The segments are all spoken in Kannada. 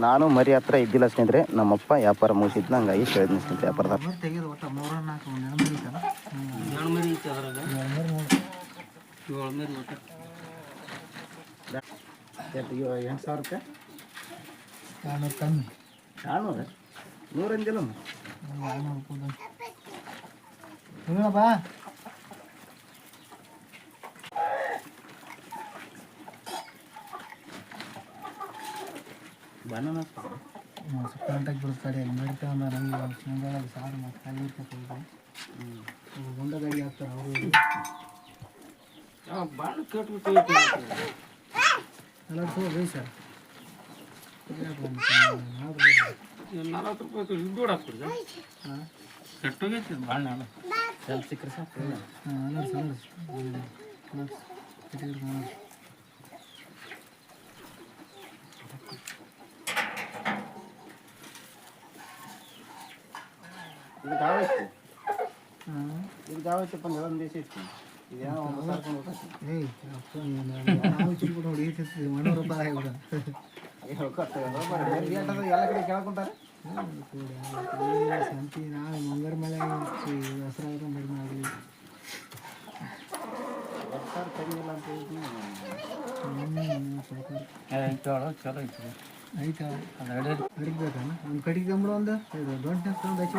ನಾನು ಮರಿ ಹತ್ರ ಇದ್ದಿಲ್ಲ ಸ್ನೇಹಿತರೆ, ನಮ್ಮಪ್ಪ ವ್ಯಾಪಾರ ಮುಗಿಸಿದ್ನ ಹಂಗಾಗಿ ಕೇಳಿದ್ನಿ ಸ್ನೇಹಿತರೆ ವ್ಯಾಪಾರದಾರ. ₹8,000 ಕಮ್ಮಿ 400 100 ಬಾ ಬನಾನ ಕಾಂಟಾಕ್ಟ್ ಬಿಡ್ತಾರೆ ನಡೀತಾವ ನನಗೆ ಮುಂಜಾನೆ ಸಾರು ಮತ್ತು ಖಾಲಿ ಇರ್ತದೆ ಗುಂಡ ಗಾಡಿ ಹಾಕ್ತಾರೆ ಅವರು ಭಾಳ ಕೆಟ್ಟು ಎಲ್ಲ ತೋರಿ ಸರ್ ₹40 ದುಡ್ಡು ಹಾಕ್ಬಿಡ್ದೆ. ಹಾಂ ಕೆಟ್ಟೋಗೈತಿ ಭಾಳ ನಾಳೆ ಸ್ವಲ್ಪ ಸಿಕ್ಕರೆ ಸಾಕು. ಇದು ಗಾವೈತಿ ಇದು ಗಾವೈತಪ್ಪ ಒಂದು ದೇಶ ಇತ್ತು ಇದೇನೋ ಒಂದು ಸಾರ್ಕೊಂಡು ನೋಡಿ ₹100 ಎಲ್ಲ ಕಡೆ ಕೇಳ್ಕೊಂತಾರೆ. ಸಂತಿ ನಾವು ಮಂಗರ ಮೇಲೆ ದಸರಾ ಆಗಲಿ ತೆಗಿಲ್ಲ ಅಂತ ಚಲೋ ಐತಿ ಆಯ್ತಾ ಕಡಿಬೇಕಣ್ಣ ಒಂದು ಕಡಿಗೆ ತಂಬಿಡು ಒಂದು ದೊಡ್ಡ ಒಂದು ಹಚ್ಚಿ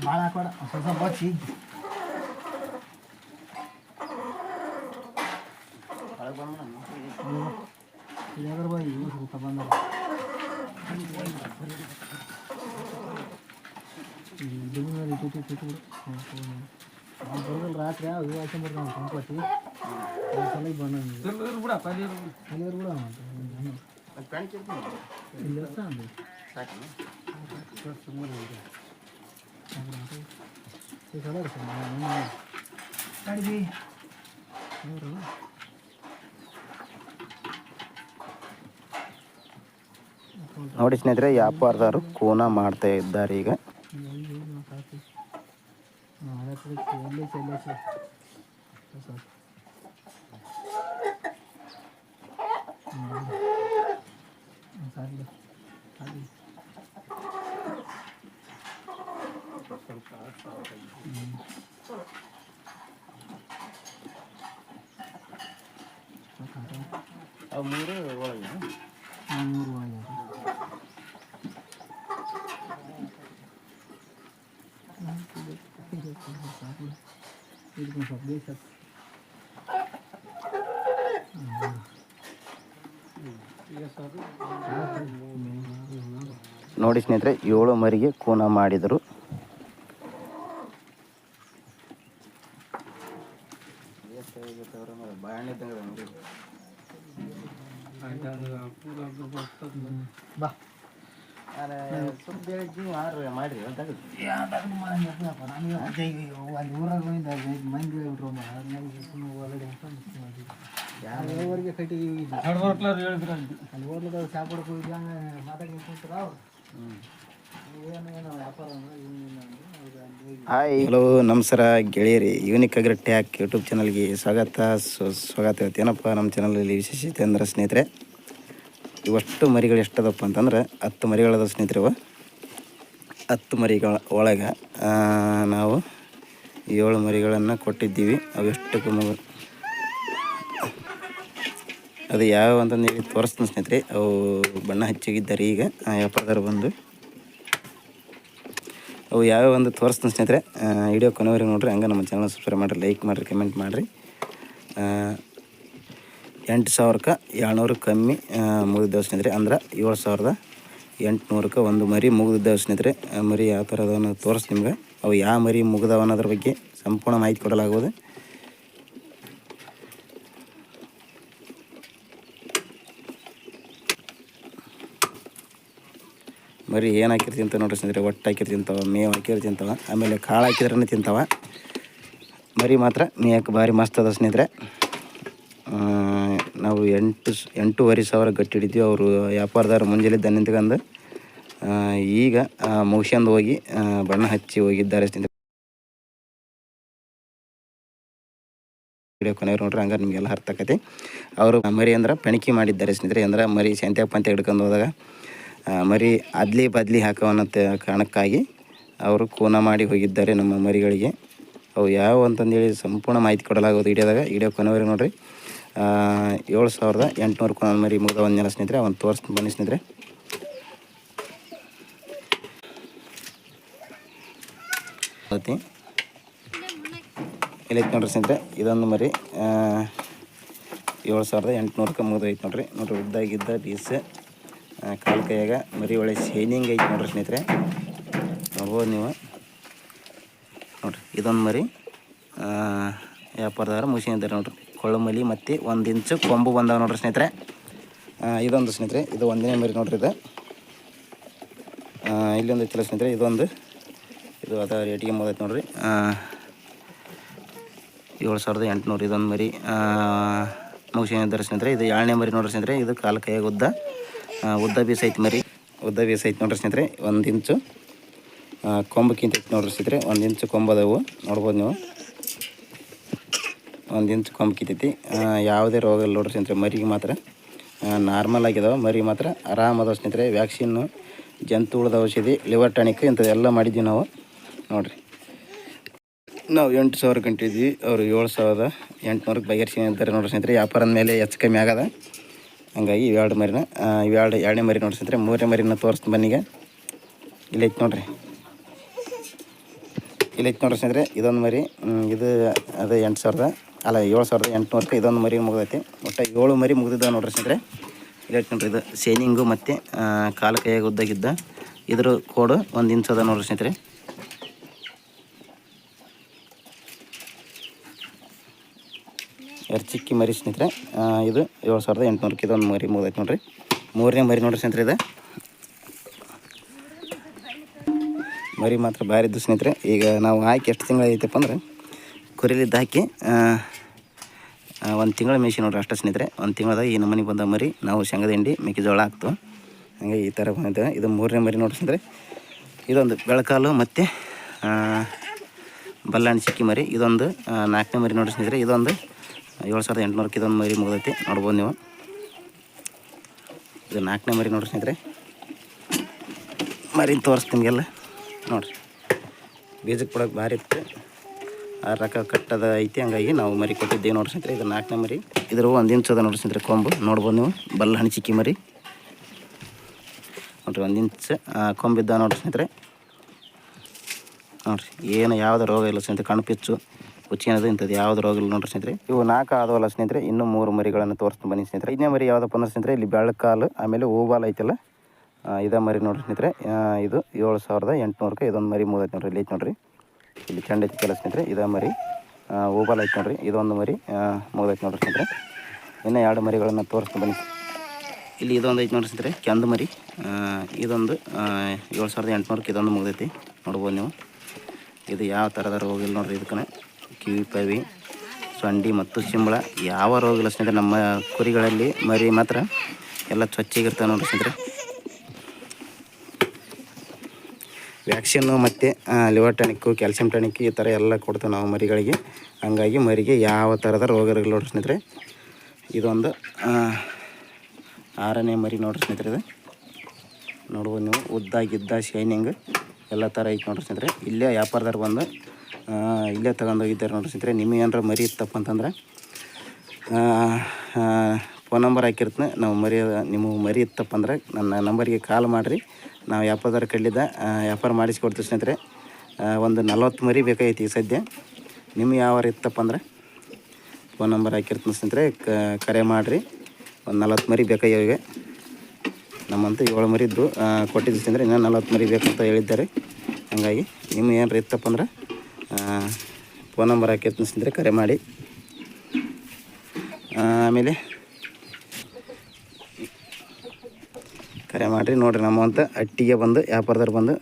ಭಾಳ ಹಾಕೋಡ ಸ್ವಲ್ಪ ಬಚ್ಚಿ ಇದಾದ್ರ ಬಾಯಿ ಸ್ವಲ್ಪ ಬಂದ ಬರೋದಿಲ್ಲ ರಾತ್ರಿ ಇವು ಹಾಕೊಂಡ್ಬರ್ತಾವ ಕಂಪತಿ ಸಲ ಬಂದ ಅಲ್ಲಿಯವ್ರು ಕೂಡ ಇಲ್ಲಿ ಅಡಿಗೆ ನೋಡಿ ಸ್ನೇಹಿತರೆ, ವ್ಯಾಪಾರದಾರರು ಕೂನ ಮಾಡ್ತಾ ಇದ್ದಾರೆ ಈಗ. ಮೂರು ಒಳಗೆ ನೋಡಿ ಸ್ನೇಹಿತರೆ, 7 ಮರಿಗೆ ಕೂನ ಮಾಡಿದರು. ಬಾ ಮಾಡಿರಿ ಮಂದಿವರೆಗೆ ಕಟ್ಟಿ ಅಲ್ಲಿ ಹೋಗ್ಲಿಕ್ಕೆ ಚಾಪಡಕ್ಕೆ ಹೋಗಿದ್ದಂಗೆ ಮಾತಾಡ್ಕೊಂಡ್ರ ಅವ್ರು ಹಾಯ್ ಹಲೋ ನಮಸ್ಕಾರ ಗೆಳೆಯರಿ, ಯೂನಿಕ್ ಅಗ್ರಿ ಟ್ಯಾಕ್ ಯೂಟ್ಯೂಬ್ ಚಾನಲ್ಗೆ ಸ್ವಾಗತ ಹೇಳ್ತೀವಿ. ಏನಪ್ಪ ನಮ್ಮ ಚಾನಲಲ್ಲಿ ವಿಶೇಷತೆ ಅಂದ್ರೆ ಸ್ನೇಹಿತರೆ, ಇವಷ್ಟು ಮರಿಗಳು ಎಷ್ಟದಪ್ಪ ಅಂತಂದ್ರೆ 10 ಮರಿಗಳದ ಸ್ನೇಹಿತರೆ. 10 ಮರಿಗಳ ಒಳಗೆ ನಾವು 7 ಮರಿಗಳನ್ನು ಕೊಟ್ಟಿದ್ದೀವಿ. ಅವೆಷ್ಟಕ್ಕೆ ಅದು ಯಾವ ಅಂತಂದು ಹೇಳಿ ತೋರಿಸ್ತೀನಿ ಸ್ನೇಹಿತರೆ. ಅವು ಬಣ್ಣ ಹಚ್ಚಿಗಿದ್ದಾರೆ. ಈಗ ವ್ಯಾಪಾರದಾರ ಬಂದು ಅವು ಯಾವ್ಯಾವ ಒಂದು ತೋರಿಸ್ತೀನಿ ಸ್ನೇಹಿತರೆ. ವಿಡಿಯೋ ಕೊನೆವರೆಗೆ ನೋಡಿರಿ. ಹಂಗೆ ನಮ್ಮ ಚಾನಲ್ ಸಬ್ಸ್ಕ್ರೈಬ್ ಮಾಡಿರಿ, ಲೈಕ್ ಮಾಡಿರಿ, ಕಮೆಂಟ್ ಮಾಡಿರಿ. 8,700 ಕಮ್ಮಿ ಮುಗಿದಿದ್ದಾವೆ ಸ್ನೇಹಿತರೆ. ಅಂದ್ರೆ 7,800 ಒಂದು ಮರಿ ಮುಗಿದಿದ್ದಾವೆ ಸ್ನೇಹಿತರೆ. ಮರಿ ಯಾವ ಥರ ಅದನ್ನು ತೋರಿಸಿ ನಿಮ್ಗೆ. ಅವು ಯಾವ ಮರಿ ಮುಗಿದಾವ ಅನ್ನೋದ್ರ ಬಗ್ಗೆ ಸಂಪೂರ್ಣ ಮಾಹಿತಿ ಕೊಡಲಾಗುವುದು. ಮರಿ ಏನು ಹಾಕಿರ್ ತಿಂತಾವೆ ನೋಡ್ರಿ ಸ್ನೇಹಿತರೆ. ಒಟ್ಟು ಹಾಕಿರ್ ತಿಂತಾವೆ, ಮೇವು ಹಾಕಿರ್ ತಿಂತಾವೆ, ಆಮೇಲೆ ಕಾಳು ಹಾಕಿದ್ರೇ ತಿಂತಾವೆ. ಮರಿ ಮಾತ್ರ ಮೇಯಕ್ಕೆ ಭಾರಿ ಮಸ್ತ್ ಅದ ಸ್ನೇಹಿತರೆ. ನಾವು 8,500 ಗಟ್ಟಿ ಹಿಡಿದ್ವಿ. ಅವರು ವ್ಯಾಪಾರದಾರ ಮುಂಜಾನೆ ನಿಂತ್ಕೊಂಡು ಈಗ ಮುಗಿಸ್ಕೊಂಡು ಹೋಗಿ ಬಣ್ಣ ಹಚ್ಚಿ ಹೋಗಿದ್ದಾರೆ ಸ್ನೇಹಿತರೆ. ವಿಡಿಯೋ ಕೊನೆಯವ್ರು ನೋಡ್ರಿ, ಹಂಗಾರೆ ನಿಮಗೆಲ್ಲ ಅರ್ಥ ಆಕೈತಿ. ಅವರು ಮರಿ ಅಂದ್ರೆ ಪೆಣಕಿ ಮಾಡಿದ್ದಾರೆ ಸ್ನೇಹಿತರೆ. ಅಂದ್ರೆ ಮರಿ ಸಂತ್ಯಾಗ ಪಂತ್ಯ ಹಿಡ್ಕೊಂಡು ಹೋದಾಗ ಮರಿ ಅದ್ಲಿ ಬದ್ಲಿ ಹಾಕೋ ಅನ್ನೋ ಕಾರಣಕ್ಕಾಗಿ ಅವರು ಕೂನ ಮಾಡಿ ಹೋಗಿದ್ದಾರೆ ನಮ್ಮ ಮರಿಗಳಿಗೆ. ಅವು ಯಾವ ಅಂತಂದೇಳಿ ಸಂಪೂರ್ಣ ಮಾಹಿತಿ ಕೊಡಲಾಗೋದು ವಿಡಿಯೋ ಕೊನೆವರೆಗೆ ನೋಡಿರಿ. 7,800 ಕೋನ ಮರಿ ಮುಗಿದ ಒಂದಿನ ಸ್ನೇಹಿತರೆ. ಅವನು ತೋರಿಸ್ತೀನಿ ಬನ್ನಿ ಸ್ನೇಹಿತರೆ. ಇಲ್ಲೈತೆ ನೋಡ್ರಿ ಸ್ನೇಹಿತರೆ, ಇದೊಂದು ಮರಿ 7,800 ಮುಗಿದೈತೆ ನೋಡ್ರಿ. ಉದ್ದಾಗಿದ್ದ ಪೀಸ್ ಕಾಲು ಕೈಯಾಗ ಮರಿ ಒಳ್ಳೆ ಶೈನಿಂಗ್ ಐತೆ ನೋಡ್ರಿ ಸ್ನೇಹಿತರೆ. ನೋಡ್ಬೋದು ನೀವು ನೋಡ್ರಿ. ಇದೊಂದು ಮರಿ ವ್ಯಾಪಾರದಾರ ಮುಗಿಸಿದ್ದಾರೆ ನೋಡ್ರಿ. ಕೊಳ್ಳು ಮಲಿ ಮತ್ತು 1 ಇಂಚು ಕೊಂಬು ಬಂದಾವ ನೋಡ್ರಿ ಸ್ನೇಹಿತರೆ. ಇದೊಂದು ಸ್ನೇಹಿತರೆ, ಇದು ಒಂದನೇ ಮರಿ ನೋಡ್ರಿ. ಇಲ್ಲೊಂದು ಐತಿಲ್ಲ ಸ್ನೇಹಿತರೆ, ಇದು ಅದ ರೇಟಿಗೆ ಮುಗಿದೈತೆ ನೋಡ್ರಿ. 7,800 ಇದೊಂದು ಮರಿ ಮುಗಿಸಿದ್ದಾರೆ ಸ್ನೇಹಿತರೆ. ಇದು 2ನೇ ಮರಿ ನೋಡ್ರಿ ಸ್ನೇಹಿತರೆ. ಇದು ಕಾಲು ಕೈಯಾಗ ಉದ್ದ ಬೀಸ್ ಐತಿ ಮರಿ. ಉದ್ದ ಬೀಸ್ ಐತಿ ನೋಡ್ರಿ ಸ್ನೇಹಿತರೆ. 1 ಇಂಚು ಕೊಂಬಕ್ಕಿಂತ ಐತಿ ನೋಡ್ರಿ ಸ್ನೇಹಿತರೆ. 1 ಇಂಚು ಕೊಂಬದವು ನೋಡ್ಬೋದು ನೀವು. 1 ಇಂಚು ಕೊಂಬಕ್ಕಿಂತೈತಿ. ಯಾವುದೇ ರೋಗ ಇಲ್ಲ ನೋಡ್ರಿ ಸ್ನೇಹಿತರೆ. ಮರಿಗೆ ಮಾತ್ರ ನಾರ್ಮಲ್ ಆಗಿದಾವೆ. ಮರಿ ಮಾತ್ರ ಆರಾಮದಾವ ಸ್ನೇಹಿತರೆ. ವ್ಯಾಕ್ಸಿನ್ನು, ಜಂತು ಉಳಿದ ಔಷಧಿ, ಲಿವರ್ ಟಾನಿಕ್ ಇಂಥದ್ದೆಲ್ಲ ಮಾಡಿದ್ವಿ ನಾವು ನೋಡಿರಿ. ನಾವು 8,000 ಗಂಟಿದ್ವಿ, ಅವರು 7,800 ಬಗೆಹರಿಸಿದ್ದಾರೆ ನೋಡ್ರಿ ಸ್ನೇಹಿತರೆ. ವ್ಯಾಪಾರದ ಮೇಲೆ ಹೆಚ್ಚು ಕಮ್ಮಿ ಆಗದ. ಹಂಗಾಗಿ ಇವೆರಡು ಮರಿನ 2ನೇ ಮರಿ ನೋಡ್ರಿ ಸ್ನೇಹಿತರೆ. 3ನೇ ಮರಿನ ತೋರಿಸ್ತೀನಿ ಬನ್ನಿಗೆ. ಇಲ್ಲೈತೆ ನೋಡ್ರಿ ಸ್ನೇಹಿತರೆ. ಇದೊಂದು ಮರಿ ಇದು ಅದು 7,800 ಇದೊಂದು ಮರಿ ಮುಗಿದೈತಿ. ಒಟ್ಟು 7 ಮರಿ ಮುಗಿದಿದ್ದಾವೆ ನೋಡ್ರಿ ಸ್ನೇಹಿತರೆ. ಇಲ್ಲೈತೆ ನೋಡ್ರಿ. ಇದು ಶೈನಿಂಗು ಮತ್ತು ಕಾಲು ಕೈಯಾಗ ಉದ್ದಾಗಿದ್ದ ಇದ್ರ ಕೋಡು 1 ಇಂಚ್ ಅದ ನೋಡ್ರಿ ಸ್ನೇಹಿತರೆ. ಚಿಕ್ಕಿ ಮರಿ ಸ್ನೇಹಿತರೆ. ಇದು 7,800 ಇದೊಂದು ಮರಿ ಮುಗಿದೈತೆ ನೋಡ್ರಿ. 3ನೇ ಮರಿ ನೋಡ್ರಿ ಸ್ನೇಹಿತರೆ. ಇದು ಮರಿ ಮಾತ್ರ ಭಾರಿ ಇದ್ದು ಸ್ನೇಹಿತರೆ. ಈಗ ನಾವು ಹಾಕಿ ಎಷ್ಟು ತಿಂಗಳು ಐತಪ್ಪ ಅಂದ್ರೆ, ಕುರಿಲಿದ್ದು ಹಾಕಿ 1 ತಿಂಗಳು ಮೇಯ್ಸಿ ನೋಡ್ರಿ ಅಷ್ಟೇ ಸ್ನೇಹಿತರೆ. 1 ತಿಂಗಳದಾಗ ಈ ನಮೂನಿ ಬಂದ ಮರಿ ನಾವು ಶೇಂಗದ ಹಿಂಡಿ ಮೆಕ್ಕೆಜೋಳ ಹಾಕ್ತು. ಹಂಗೆ ಈ ಥರ ಬಂದಿದ್ದೇವೆ. ಇದು 3ನೇ ಮರಿ ನೋಡ್ರಿ ಸ್ನೇಹಿತರೆ. ಇದೊಂದು ಬೆಳಕಾಲು ಮತ್ತು ಬಲ್ಲಾಣಿ ಚಿಕ್ಕಿ ಮರಿ. ಇದೊಂದು 4ನೇ ಮರಿ ನೋಡ್ರಿ ಸ್ನೇಹಿತರೆ. ಇದೊಂದು 7,800 ಇದೊಂದು ಮರಿ ಮುಗಿದೈತಿ ನೋಡ್ಬೋದು ನೀವು. ಇದು 4ನೇ ಮರಿ ನೋಡ್ರಿ ಸ್ನೇಹಿತರೆ. ಮರಿನ ತೋರಿಸ್ತೀನಿ ನಿಮಗೆಲ್ಲ ನೋಡಿರಿ. ಬೀಜಕ್ಕೆ ಕೊಡೋಕೆ ಭಾರಿ ಇತ್ತು, ರೊಕ್ಕ ಕಟ್ಟದ ಐತಿ. ಹಂಗಾಗಿ ನಾವು ಮರಿ ಕೊಟ್ಟಿದ್ದೇವೆ ನೋಡ್ರಿ ಸ್ನೇಹಿತರೆ. ಇದು 4ನೇ ಮರಿ. ಇದ್ರ 1 ಇಂಚ್ ಅದ ನೋಡ್ರಿ ಸ್ನೇಹಿತರೆ ಕೊಂಬು. ನೋಡ್ಬೋದು ನೀವು. ಬಲ್ಲಾಣಿ ಚಿಕ್ಕಿ ಮರಿ ನೋಡ್ರಿ. 1 ಇಂಚ್ ಕೊಂಬಿದ್ದ ನೋಡ್ರಿ ಸ್ನೇಹಿತರೆ. ನೋಡಿರಿ, ಏನು ಯಾವುದೇ ರೋಗ ಇಲ್ಲ ಸ್ನೇಹಿತರೆ. ಕಣ್ಣು ಪಿಚ್ಚು, ಹುಚ್ಚಿನದು ಇಂಥದ್ದು ಯಾವ್ದು ರೋಗ ಇಲ್ಲ ನೋಡ್ರಿ ಸ್ನೇಹಿತರೆ. ಇವು 4 ಆದವಲ್ಲ ಸ್ನೇಹಿತರೆ. ಇನ್ನೂ 3 ಮರಿಗಳನ್ನು ತೋರಿಸ್ತೀನಿ ಬನ್ನಿ ಸ್ನೇಹಿತರೆ. 5ನೇ ಮರಿ ಯಾವುದಪ್ಪ ಅಂದ್ರೆ ಸ್ನೇಹಿತರೆ, ಇಲ್ಲಿ ಬೆಳಕಾಲು ಆಮೇಲೆ ಹೂಬಾಲ್ ಐತಲ್ಲ, ಇದ ಮರಿ ನೋಡ್ರಿ ಸ್ನೇಹಿತರೆ. ಇದು 7,800 ಇದೊಂದು ಮರಿ ಮುಗಿದೈತೆ ನೋಡ್ರಿ. ಇಲ್ಲಿ ಐತೆ ನೋಡ್ರಿ, ಇಲ್ಲಿ ಚೆಂಡ ಐತಿ ಕೆಲ ಸ್ನೇಹಿತರೆ. ಇದ ಮರಿ ಹೂಬಾಲ್ ಐತೆ ನೋಡ್ರಿ. ಇದೊಂದು ಮರಿ ಮುಗಿದೈತೆ ನೋಡ್ರಿ ಸ್ನೇಹಿತರೆ. ಇನ್ನೂ 2 ಮರಿಗಳನ್ನು ತೋರಿಸ್ತೀನಿ ಬನ್ನಿ. ಇಲ್ಲಿ ಇದೊಂದು ಐತೆ ನೋಡ್ರಿ ಸ್ನೇಹಿತರೆ, ಕೆಂದು ಮರಿ. ಇದೊಂದು 7,800 ಇದೊಂದು ಮುಗಿದೈತಿ ನೋಡ್ಬೋದು ನೀವು. ಇದು ಯಾವ ಥರದ ರೋಗ ಇಲ್ಲ ನೋಡ್ರಿ. ಇದಕ್ಕೆ ಕಿವಿ ಪವಿ, ಸೊಂಡಿ ಮತ್ತು ಸಿಂಬಳ ಯಾವ ರೋಗ ಇಲ್ಲ ಸ್ನೇಹಿತರೆ. ನಮ್ಮ ಕುರಿಗಳಲ್ಲಿ ಮರಿ ಮಾತ್ರ ಎಲ್ಲ ಸ್ವಚ್ಛಗಿರ್ತವೆ ನೋಡ್ರಿ ಸ್ನೇಹಿತರೆ. ವ್ಯಾಕ್ಸಿನ್ನು ಮತ್ತು ಲಿವರ್ ಟಾನಿಕ್ಕು, ಕ್ಯಾಲ್ಸಿಯಂ ಟಾನಿಕ್ ಈ ಥರ ಎಲ್ಲ ಕೊಡ್ತೇವೆ ನಾವು ಮರಿಗಳಿಗೆ. ಹಂಗಾಗಿ ಮರಿಗೆ ಯಾವ ಥರದ ರೋಗಗಳು ನೋಡ್ರಿ ಸ್ನೇಹಿತರೆ. ಇದೊಂದು 6ನೇ ಮರಿ ನೋಡ್ರಿ ಸ್ನೇಹಿತರೆ. ಇದು ನೋಡ್ಬೋದು ನೀವು. ಉದ್ದಾಗಿದ್ದ ಶೈನಿಂಗ್ ಎಲ್ಲ ಥರ ಐತೆ ನೋಡ್ರಿ ಸ್ನೇಹಿತರೆ. ಇಲ್ಲೇ ವ್ಯಾಪಾರದಾರ ಬಂದು ಇಲ್ಲೇ ತಗೊಂಡೋಗಿದ್ದಾರೆ ನೋಡ್ರಿ ಸ್ನೇಹಿತರೆ. ನಿಮಗೆ ಏನಾರ ಮರಿ ಇತ್ತಪ್ಪ ಅಂತಂದ್ರೆ ಫೋನ್ ನಂಬರ್ ಹಾಕಿರ್ತೀನಿ. ನಾವು ನಿಮಗೆ ಮರಿ ಇತ್ತಪ್ಪ ಅಂದ್ರೆ ನನ್ನ ನಂಬರಿಗೆ ಕಾಲ್ ಮಾಡಿರಿ. ನಾವು ವ್ಯಾಪಾರದಾರ ಕಡ್ಲಿದ್ದ ವ್ಯಾಪಾರ ಮಾಡಿಸ್ಕೊಡ್ತೀವಿ ಸ್ನೇಹಿತರೆ. ಒಂದು 40 ಮರಿ ಬೇಕಾಗೈತಿ ಈಗ ಸದ್ಯ. ನಿಮ್ಗೆ ಯಾವ ಇತ್ತಪ್ಪ ಅಂದ್ರೆ ಫೋನ್ ನಂಬರ್ ಹಾಕಿರ್ತೀನಿ ಸ್ನೇಹಿತರೆ. ಕರೆ ಮಾಡಿರಿ. ಒಂದು 40 ಮರಿ ಬೇಕಾಗಿವೆ. ನಮ್ಮಂತೂ 7 ಮರಿ ಇದ್ದು ಕೊಟ್ಟಿದ್ದು ಸ್ನೇಹಿತರೆ. ಇನ್ನೂ 40 ಮರಿ ಬೇಕಂತ ಹೇಳಿದ್ದಾರೆ. ಹಾಗಾಗಿ ನಿಮ್ಗೆ ಏನಾರ ಇತ್ತಪ್ಪ ಅಂದ್ರೆ ಫೋನ್ ನಂಬರ್ ಹಾಕಿರ್ತೀನಿ ಸ್ನೇಹಿತರೆ, ಕರೆ ಮಾಡಿ. ಆಮೇಲೆ ಕರೆ ಮಾಡಿರಿ. ನೋಡಿರಿ, ನಮ್ಮಂತ ಅಟ್ಟಿಗೆ ಬಂದು ವ್ಯಾಪಾರದವ್ರು ಬಂದು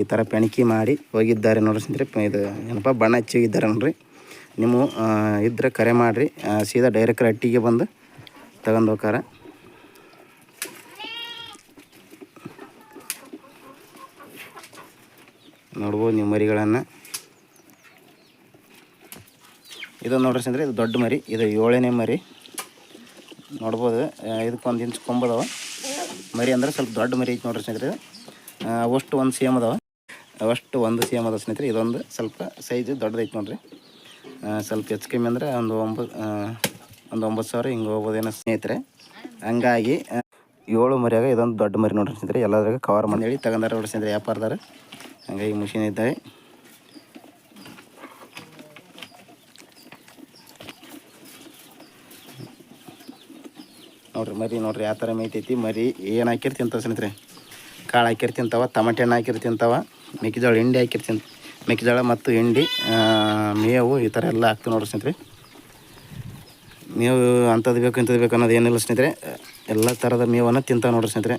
ಈ ಥರ ಪೆಣಕಿ ಮಾಡಿ ಹೋಗಿದ್ದಾರೆ ನೋಡ್ರಿ ಸ್ನೇಹಿತರೆ. ಇದು ಏನಪ್ಪ ಬಣ್ಣ ಹಚ್ಚಿ ಹೋಗಿದ್ದಾರೆ ನೋಡ್ರಿ. ನೀವು ಇದ್ರೆ ಕರೆ ಮಾಡಿರಿ. ಸೀದಾ ಡೈರೆಕ್ಟ್ ಅಟ್ಟಿಗೆ ಬಂದು ತಗೊಂಡು ಹೋಗಾರ. ನೋಡ್ಬೋದು ನೀವು ಮರಿಗಳನ್ನು. ಇದು ನೋಡ್ರಿ ಸ್ನೇಹಿತರೆ, ಇದು ದೊಡ್ಡ ಮರಿ, ಇದು 7ನೇ ಮರಿ ನೋಡ್ಬೋದು. ಇದಕ್ಕೊಂದು ಇಂಚ್ ಕೊಂಬದವ ಮರಿ, ಅಂದ್ರೆ ಸ್ವಲ್ಪ ದೊಡ್ಡ ಮರಿ ಐತೆ ನೋಡ್ರಿ ಸ್ನೇಹಿತರೆ. ಅವಷ್ಟು ಒಂದು ಸೇಮ್ ಅದಾವ, ಅವಷ್ಟು ಒಂದು ಸೇಮ್ ಅದಾವ ಸ್ನೇಹಿತರೆ. ಇದೊಂದು ಸ್ವಲ್ಪ ಸೈಜ್ ದೊಡ್ಡದೈತೆ ನೋಡ್ರಿ. ಸ್ವಲ್ಪ ಹೆಚ್ಚು ಕಮ್ಮಿ ಅಂದರೆ ಒಂದು 9,000 ಹಿಂಗೆ ಹೋಗ್ಬೋದೇನೋ ಸ್ನೇಹಿತರೆ. ಹಂಗಾಗಿ 7 ಮರಿಯಾಗ ಇದೊಂದು ದೊಡ್ಡ ಮರಿ ನೋಡ್ರಿ ಸ್ನೇಹಿತರೆ. ಎಲ್ಲದ್ರಾಗ ಕವರ್ ಮಾಡಿ ಹೇಳಿ ತಗೊಂಡಾರ ನೋಡ್ರಿ ಸ್ನೇಹಿತರೆ ವ್ಯಾಪಾರದಾರ. ಹಂಗಾಗಿ ಮಿಷಿನ್ ಇದ್ದಾವೆ. ನೋಡ್ರಿ ಯಾವ ಥರ ಮೇಯ್ತೈತಿ ಮರಿ. ಏನು ಹಾಕಿರ್ ತಿಂತಾವ ಸ್ನೇಹಿತರೆ, ಕಾಳು ಹಾಕಿರ್ ತಿಂತಾವ, ಟಮಾಟೆ ಹಣ್ಣು ಹಾಕಿರ್ ತಿಂತಾವ, ಮೆಕ್ಕೆಜೋಳ ಹಿಂಡಿ ಮೆಕ್ಕೆಜೋಳ ಮತ್ತು ಹಿಂಡಿ, ಮೇವು ಈ ಥರ ಎಲ್ಲ ಹಾಕ್ತೀವಿ ನೋಡ್ರಿ ಸ್ನೇಹಿತರೆ. ಮೇವು ಅಂಥದ್ದು ಬೇಕು ಇಂಥದ್ದು ಬೇಕು ಅನ್ನೋದು ಏನಿಲ್ಲ ಸ್ನೇಹಿತರೆ, ಎಲ್ಲ ಥರದ ಮೇವನ್ನು ತಿಂತಾವೆ ನೋಡ್ರಿ ಸ್ನೇಹಿತರೆ.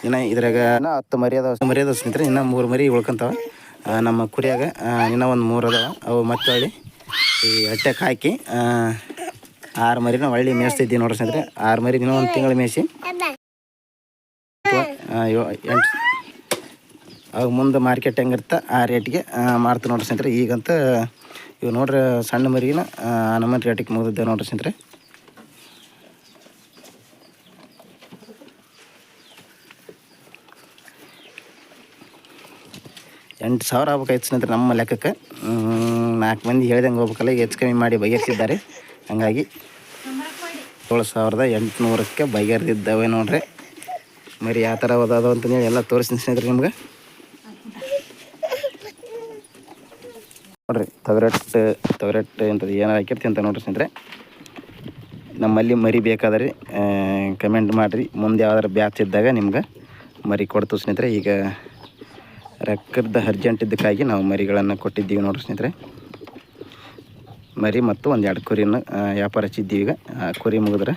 ಇನ್ನು ಇದ್ರಾಗ 10 ಮರಿ ಅದಾವ ಸ್ನೇಹಿತರೆ. ಇನ್ನೂ 3 ಮರಿ ಉಳ್ಕೊಂತಾವ ನಮ್ಮ ಕುರಿಯಾಗ. ಇನ್ನೂ ಒಂದು 3 ಅದಾವ. ಅವು ಮತ್ತೆ ಹೊಳ್ಳಿ ಈ ಹೊಟ್ಟೆಗೆ ಹಾಕಿ 6 ಮರಿನ ಹೊಳ್ಳಿ ಮೇಯಿಸ್ತಿದ್ದೀವಿ ನೋಡ್ರಿ ಸ್ನೇಹಿತರೆ. 6 ಮರಿ ಇನ್ನೂ 1 ತಿಂಗಳು ಮೇಯಿಸಿ 8 ಅವಾಗ ಮುಂದೆ ಮಾರ್ಕೆಟ್ ಹೆಂಗಿರುತ್ತೆ ಆ ರೇಟಿಗೆ ಮಾರ್ತೀವಿ ನೋಡ್ರಿ ಸ್ನೇಹಿತರೆ. ಈಗಂತ ಇವು ನೋಡ್ರಿ ಸಣ್ಣ ಮರಿಗಿನ ನಮ್ಮನೆ ರೇಟಿಗೆ ಮುಗಿದಿದ್ದೆ ನೋಡ್ರಿ ಸ್ನೇಹಿತರೆ. $8,000 ಆಗ್ಬೇಕಾಯ್ತು ಸ್ನೇಹಿತರೆ ನಮ್ಮ ಲೆಕ್ಕಕ್ಕೆ. 4 ಮಂದಿ ಹೇಳ್ದಂಗೆ ಹೋಗ್ಬೇಕಲ್ಲ, ಈಗ ಹೆಚ್ಚು ಕಮ್ಮಿ ಮಾಡಿ ಬಗೆಹರಿಸಿದ್ದಾರೆ. ಹಂಗಾಗಿ 7,800ಕ್ಕೆ ಬಗೆಹರಿದಿದ್ದಾವೆ ನೋಡ್ರಿ. ಮರಿ ಯಾವ ಥರ ಓದೋದು ಅಂತಂದೇಳಿ ಎಲ್ಲ ತೋರಿಸ್ತೀನಿ ಸ್ನೇಹಿತರೆ ನಿಮ್ಗೆ. ನೋಡಿರಿ ತವರೆಟ್ಟು ಇಂಥದ್ದು ಏನಾರು ಹಾಕಿರ್ತೀನಿ ಅಂತ ನೋಡ್ರಿ ಸ್ನೇಹಿತರೆ. ನಮ್ಮಲ್ಲಿ ಮರಿ ಬೇಕಾದ್ರೆ ಕಮೆಂಟ್ ಮಾಡಿರಿ. ಮುಂದೆ ಯಾವ್ದಾರು ಬ್ಯಾಚ್ ಇದ್ದಾಗ ನಿಮ್ಗೆ ಮರಿ ಕೊಡ್ತೀವಿ ಸ್ನೇಹಿತರೆ. ಈಗ ರೊಕ್ಕದ ಅರ್ಜೆಂಟ್ ಇದ್ದಕ್ಕಾಗಿ ನಾವು ಮರಿಗಳನ್ನು ಕೊಟ್ಟಿದ್ದೀವಿ ನೋಡ್ರಿ ಸ್ನೇಹಿತರೆ. ಮರಿ ಮತ್ತು 1-2 ಕುರಿಯನ್ನು ವ್ಯಾಪಾರ ಹಚ್ಚಿದ್ದೀವಿ. ಈಗ ಕುರಿ ಮುಗಿದ್ರೆ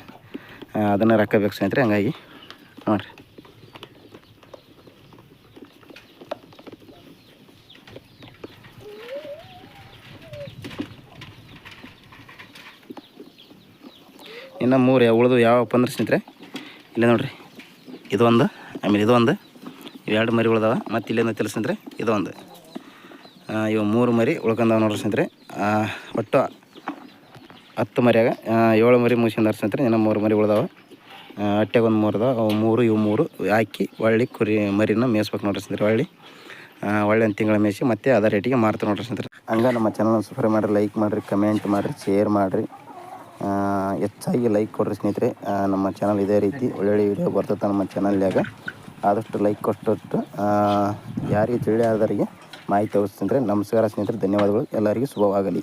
ಅದನ್ನು ರೊಕ್ಕ ಬೇಕು ಸ್ನೇಹಿತರೆ. ಹಂಗಾಗಿ ನೋಡಿರಿ ಇನ್ನು 3 ಉಳಿದು ಯಾವಪ್ಪ ಅಂದ್ರೆ ಸ್ನೇಹಿತರೆ, ಇಲ್ಲೇ ನೋಡಿರಿ ಇದೊಂದು, ಆಮೇಲೆ ಇದೊಂದು, 2 ಮರಿ ಉಳ್ದವ. ಮತ್ತು ಇಲ್ಲೇನು ಐತಿಲ್ಲ ಸ್ನೇಹಿತರೆ, ಇದೊಂದು. ಇವು 3 ಮರಿ ಉಳ್ಕೊಂಡವ ನೋಡ್ರಿ ಸ್ನೇಹಿತರೆ. ಒಟ್ಟು 10 ಮರಿಯಾಗ 7 ಮರಿ ಮುಗಿಸ್ಕೊಂಡಾರ ಸ್ನೇಹಿತರೆ. ಇನ್ನು 3 ಮರಿ ಉಳ್ದವ. ಹೊಟ್ಟೆಗೆ ಒಂದು 3 ಅದಾವ. ಅವು 3 ಇವು 3 ಹಾಕಿ ಒಳ್ಳೆ ಕುರಿ ಮರಿನ ಮೇಯಿಸ್ಬೇಕು ನೋಡ್ರಿ ಸ್ನೇಹಿತರೆ. ಒಳ್ಳೆ 1 ತಿಂಗಳ ಮೇಯಿಸಿ ಮತ್ತೆ ಅದೇ ರೇಟಿಗೆ ಮಾರ್ತೀವಿ ನೋಡ್ರಿ ಸ್ನೇಹಿತರೆ. ಹಂಗೆ ನಮ್ಮ ಚಾನಲ್ನ ಸಬ್ಸ್ಕ್ರೈಬ್ ಮಾಡಿರಿ, ಲೈಕ್ ಮಾಡಿರಿ, ಕಮೆಂಟ್ ಮಾಡಿರಿ, ಶೇರ್ ಮಾಡಿರಿ. ಹೆಚ್ಚಾಗಿ ಲೈಕ್ ಕೊಡ್ರಿ ಸ್ನೇಹಿತರೆ. ನಮ್ಮ ಚಾನಲ್ ಇದೇ ರೀತಿ ಒಳ್ಳೊಳ್ಳೆ ವೀಡಿಯೋ ಬರ್ತದೆ ನಮ್ಮ ಚಾನಲ್ಯಾಗ. ಆದಷ್ಟು ಲೈಕ್ ಕೊಟ್ಟು ಯಾರಿಗೆ ತಿಳಿಯಾದವರಿಗೆ ಮಾಹಿತಿ ತೋರಿಸ್ತೀನಿ. ನಮಸ್ಕಾರ ಸ್ನೇಹಿತರೆ, ಧನ್ಯವಾದಗಳು. ಎಲ್ಲರಿಗೂ ಶುಭವಾಗಲಿ.